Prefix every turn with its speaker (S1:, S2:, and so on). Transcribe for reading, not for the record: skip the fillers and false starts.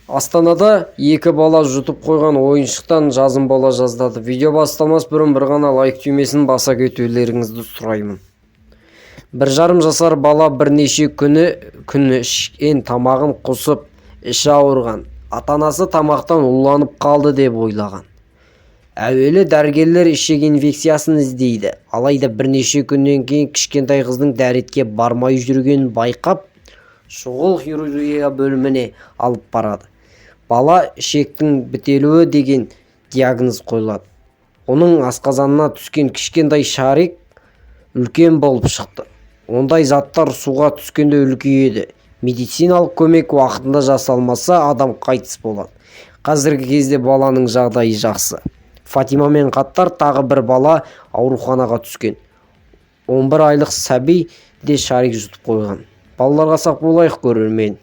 S1: Астанада екі бала жұтып қойған ойыншықтан жазым бола жаздады. Видео басталмас бұрын бір ғана лайк түймесін баса кетулеріңізді сұраймын. 1,5 жасар бала бірнеше күні ішкен тамағын құсып, іші ауырған. Ата-анасы тамақтан уланып қалды деп ойлаған. Әуелі дәрігерлер ішек инфекциясын іздейді. Алайда бірнеше күннен кейін кішкентай қыздың дәретке бармай жүргенін байқап, шұғыл хирургия бөліміне алып барады. Бала ішектің бітелуі деген диагноз қойылады. Оның асқазанына түскен кішкентай шарик үлкен болып шықты. Ондай заттар суға түскенде үлкейеді. Медициналық көмек уақытында жасалмаса, адам қайтыс болады. Қазіргі кезде баланың жағдайы жақсы. Фатимамен қатар тағы бір бала ауруханаға түскен. 11 айлық сәби де шарик жұтып қойған. Балаларға сақ болайық, көрермен.